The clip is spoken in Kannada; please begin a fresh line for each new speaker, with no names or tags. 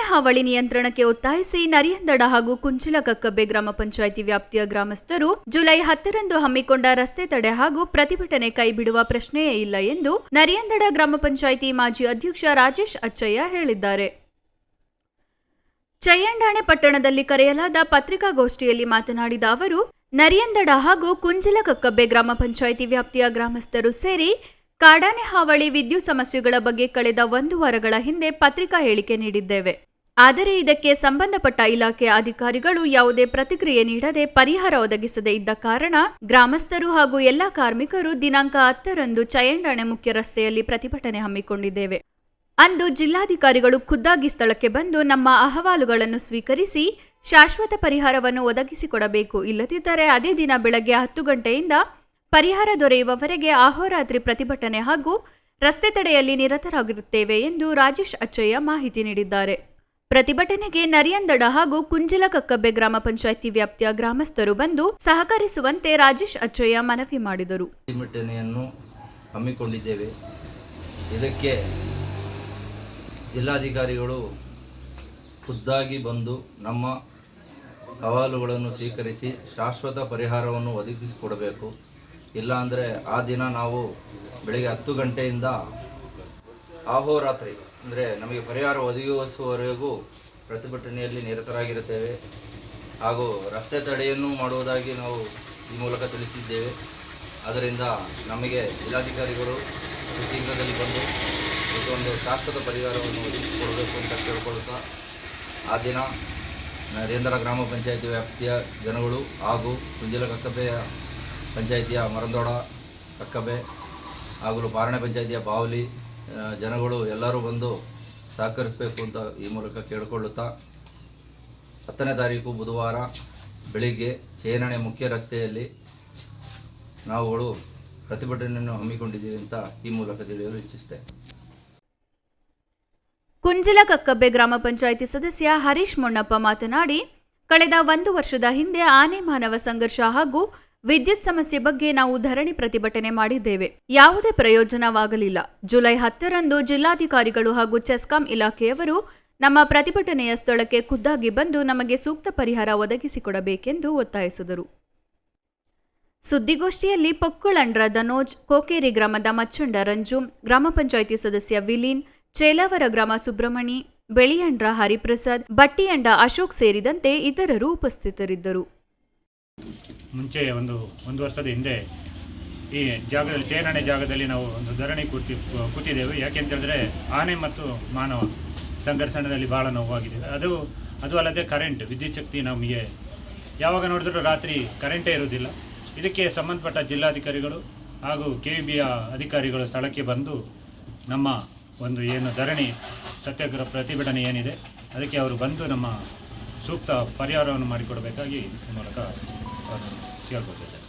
ಹಾವಳಿ ನಿಯಂತ್ರಣಕ್ಕೆ ಒತ್ತಾಯಿಸಿ ನರಿಯಂದಡ ಹಾಗೂ ಕುಂಚಿಲಕಕ್ಕಬ್ಬೆ ಗ್ರಾಮ ಪಂಚಾಯಿತಿ ವ್ಯಾಪ್ತಿಯ ಗ್ರಾಮಸ್ಥರು ಜುಲೈ 10ರಂದು ಹಮ್ಮಿಕೊಂಡ ರಸ್ತೆ ತಡೆ ಹಾಗೂ ಪ್ರತಿಭಟನೆ ಕೈಬಿಡುವ ಪ್ರಶ್ನೆಯೇ ಇಲ್ಲ ಎಂದು ನರಿಯಂದಡ ಗ್ರಾಮ ಪಂಚಾಯಿತಿ ಮಾಜಿ ಅಧ್ಯಕ್ಷ ರಾಜೇಶ್ ಅಚ್ಚಯ್ಯ ಹೇಳಿದ್ದಾರೆ. ಚಯ್ಯಂಡಾಣೆ ಪಟ್ಟಣದಲ್ಲಿ ಕರೆಯಲಾದ ಪತ್ರಿಕಾಗೋಷ್ಠಿಯಲ್ಲಿ ಮಾತನಾಡಿದ ಅವರು, ನರಿಯಂದಡ ಹಾಗೂ ಕುಂಚಿಲಕಕ್ಕಬ್ಬೆ ಗ್ರಾಮ ಪಂಚಾಯಿತಿ ವ್ಯಾಪ್ತಿಯ ಗ್ರಾಮಸ್ಥರು ಸೇರಿ ಕಾಡಾನೆ ಹಾವಳಿ ವಿದ್ಯುತ್ ಸಮಸ್ಯೆಗಳ ಬಗ್ಗೆ ಕಳೆದ 1 ವಾರಗಳ ಹಿಂದೆ ಪತ್ರಿಕಾ ಹೇಳಿಕೆ ನೀಡಿದ್ದೇವೆ. ಆದರೆ ಇದಕ್ಕೆ ಸಂಬಂಧಪಟ್ಟ ಇಲಾಖೆಯ ಅಧಿಕಾರಿಗಳು ಯಾವುದೇ ಪ್ರತಿಕ್ರಿಯೆ ನೀಡದೆ ಪರಿಹಾರ ಒದಗಿಸದೇ ಇದ್ದ ಕಾರಣ ಗ್ರಾಮಸ್ಥರು ಹಾಗೂ ಎಲ್ಲಾ ಕಾರ್ಮಿಕರು ದಿನಾಂಕ 10ರಂದು ಚಯ್ಯಂಡಾಣೆ ಮುಖ್ಯ ರಸ್ತೆಯಲ್ಲಿ ಪ್ರತಿಭಟನೆ ಹಮ್ಮಿಕೊಂಡಿದ್ದೇವೆ. ಅಂದು ಜಿಲ್ಲಾಧಿಕಾರಿಗಳು ಖುದ್ದಾಗಿ ಸ್ಥಳಕ್ಕೆ ಬಂದು ನಮ್ಮ ಅಹವಾಲುಗಳನ್ನು ಸ್ವೀಕರಿಸಿ ಶಾಶ್ವತ ಪರಿಹಾರವನ್ನು ಒದಗಿಸಿಕೊಡಬೇಕು. ಇಲ್ಲದಿದ್ದರೆ ಅದೇ ದಿನ ಬೆಳಗ್ಗೆ 10 ಗಂಟೆಯಿಂದ ಪರಿಹಾರ ದೊರೆಯುವವರೆಗೆ ಅಹೋರಾತ್ರಿ ಪ್ರತಿಭಟನೆ ಹಾಗೂ ರಸ್ತೆ ತಡೆಯಲ್ಲಿ ನಿರತರಾಗಿರುತ್ತೇವೆ ಎಂದು ರಾಜೇಶ್ ಅಚ್ಚಯ್ಯ ಮಾಹಿತಿ ನೀಡಿದ್ದಾರೆ. ಪ್ರತಿಭಟನೆಗೆ ನರಿಯಂದಡ ಹಾಗೂ ಕುಂಚಿಲಕಕ್ಕಬ್ಬೆ ಗ್ರಾಮ ಪಂಚಾಯಿತಿ ವ್ಯಾಪ್ತಿಯ ಗ್ರಾಮಸ್ಥರು ಬಂದು ಸಹಕರಿಸುವಂತೆ ರಾಜೇಶ್ ಅಚ್ಚಯ್ಯ ಮನವಿ ಮಾಡಿದರು.
ಪ್ರತಿಭಟನೆಯನ್ನು ಹಮ್ಮಿಕೊಂಡಿದ್ದೇವೆ. ಇದಕ್ಕೆ ಜಿಲ್ಲಾಧಿಕಾರಿಗಳು ಖುದ್ದಾಗಿ ಬಂದು ನಮ್ಮ ಅಹವಾಲುಗಳನ್ನು ಸ್ವೀಕರಿಸಿ ಶಾಶ್ವತ ಪರಿಹಾರವನ್ನು ಒದಗಿಸಿಕೊಡಬೇಕು. ಇಲ್ಲ ಅಂದರೆ ಆ ದಿನ ನಾವು ಬೆಳಗ್ಗೆ 10 ಗಂಟೆಯಿಂದ ಅಹೋರಾತ್ರಿ ಅಂದರೆ ನಮಗೆ ಪರಿಹಾರ ಒದಗಿಸುವವರೆಗೂ ಪ್ರತಿಭಟನೆಯಲ್ಲಿ ನಿರತರಾಗಿರುತ್ತೇವೆ ಹಾಗೂ ರಸ್ತೆ ತಡೆಯನ್ನು ಮಾಡುವುದಾಗಿ ನಾವು ಈ ಮೂಲಕ ತಿಳಿಸಿದ್ದೇವೆ. ಆದ್ದರಿಂದ ನಮಗೆ ಜಿಲ್ಲಾಧಿಕಾರಿಗಳು ಶೀಘ್ರದಲ್ಲಿ ಬಂದು ಇದೊಂದು ಶಾಶ್ವತ ಪರಿಹಾರವನ್ನು ಒದಗಿಸಿಕೊಡಬೇಕು ಅಂತ ಕೇಳಿಕೊಳ್ಳುತ್ತಾ, ಆ ದಿನ ನರೇಂದ್ರ ಗ್ರಾಮ ಪಂಚಾಯಿತಿ ವ್ಯಾಪ್ತಿಯ ಜನಗಳು ಹಾಗೂ ಕುಂಚಿಲಕಕ್ಕಬ್ಬೆಯ ಪಂಚಾಯಿತಿಯ ಮರಂದೋಡ ಕಕ್ಕಬ್ಬೆ ಹಾಗೂ ಪಾರಣೆ ಪಂಚಾಯಿತಿಯ ಬಾವಲಿ ಜನಗಳು ಎಲ್ಲರೂ ಬಂದು ಸಹಕರಿಸಬೇಕು ಅಂತ ಈ ಮೂಲಕ ಕೇಳಿಕೊಳ್ಳುತ್ತಾ, 10ನೇ ತಾರೀಕು ಬುಧವಾರ ಬೆಳಿಗ್ಗೆ ಚೇನಣೆ ಮುಖ್ಯ ರಸ್ತೆಯಲ್ಲಿ ನಾವುಗಳು ಪ್ರತಿಭಟನೆಯನ್ನು ಹಮ್ಮಿಕೊಂಡಿದ್ದೀವಿ ಅಂತ ಈ ಮೂಲಕ ತಿಳಿಯಲು ಇಚ್ಛಿಸುತ್ತೇವೆ.
ಕುಂಚಿಲಕಕ್ಕಬ್ಬೆ ಗ್ರಾಮ ಪಂಚಾಯಿತಿ ಸದಸ್ಯ ಹರೀಶ್ ಮೊಣ್ಣಪ್ಪ ಮಾತನಾಡಿ, ಕಳೆದ 1 ವರ್ಷದ ಹಿಂದೆ ಆನೆ ಮಾನವ ಸಂಘರ್ಷ ಹಾಗೂ ವಿದ್ಯುತ್ ಸಮಸ್ಯೆ ಬಗ್ಗೆ ನಾವು ಧರಣಿ ಪ್ರತಿಭಟನೆ ಮಾಡಿದ್ದೇವೆ. ಯಾವುದೇ ಪ್ರಯೋಜನವಾಗಲಿಲ್ಲ. ಜುಲೈ 10ರಂದು ಜಿಲ್ಲಾಧಿಕಾರಿಗಳು ಹಾಗೂ ಚೆಸ್ಕಾಂ ಇಲಾಖೆಯವರು ನಮ್ಮ ಪ್ರತಿಭಟನೆಯ ಸ್ಥಳಕ್ಕೆ ಖುದ್ದಾಗಿ ಬಂದು ನಮಗೆ ಸೂಕ್ತ ಪರಿಹಾರ ಒದಗಿಸಿಕೊಡಬೇಕೆಂದು ಒತ್ತಾಯಿಸಿದರು. ಸುದ್ದಿಗೋಷ್ಠಿಯಲ್ಲಿ ಪೊಕ್ಕುಳಂಡ್ರ ದನೋಜ್, ಕೋಕೇರಿ ಗ್ರಾಮದ ಮಚ್ಚಂಡ ರಂಜು, ಗ್ರಾಮ ಪಂಚಾಯಿತಿ ಸದಸ್ಯ ವಿಲೀನ್, ಚೇಲಾವರ ಗ್ರಾಮ ಸುಬ್ರಹ್ಮಣಿ, ಬೆಳಿಯಂಡ್ರ ಹರಿಪ್ರಸಾದ್, ಬಟ್ಟಿಯಂಡ ಅಶೋಕ್ ಸೇರಿದಂತೆ ಇತರರು ಉಪಸ್ಥಿತರಿದ್ದರು.
ಮುಂಚೆ ಒಂದು ವರ್ಷದ ಹಿಂದೆ ಈ ಜಾಗದಲ್ಲಿ ಚೇನಣೆ ಜಾಗದಲ್ಲಿ ನಾವು ಒಂದು ಧರಣಿ ಕೂತಿದ್ದೇವೆ. ಯಾಕೆಂತ ಹೇಳಿದ್ರೆ ಆನೆ ಮತ್ತು ಮಾನವ ಸಂಘರ್ಷಣದಲ್ಲಿ ಭಾಳ ನೋವಾಗಿದೆ. ಅದು ಅಲ್ಲದೆ ಕರೆಂಟ್ ವಿದ್ಯುತ್ ಶಕ್ತಿ ನಮಗೆ ಯಾವಾಗ ನೋಡಿದ್ರೂ ರಾತ್ರಿ ಕರೆಂಟೇ ಇರುವುದಿಲ್ಲ. ಇದಕ್ಕೆ ಸಂಬಂಧಪಟ್ಟ ಜಿಲ್ಲಾಧಿಕಾರಿಗಳು ಹಾಗೂ KVBಯ ಅಧಿಕಾರಿಗಳು ಸ್ಥಳಕ್ಕೆ ಬಂದು ನಮ್ಮ ಒಂದು ಏನು ಧರಣಿ ಸತ್ಯಾಗ್ರಹ ಪ್ರತಿಭಟನೆ ಏನಿದೆ ಅದಕ್ಕೆ ಅವರು ಬಂದು ನಮ್ಮ ಸೂಕ್ತ ಪರಿಹಾರವನ್ನು ಮಾಡಿಕೊಡಬೇಕಾಗಿ ಈ ಮೂಲಕ ಕೇಳ್ಕೊತಿದ್ದಾರೆ.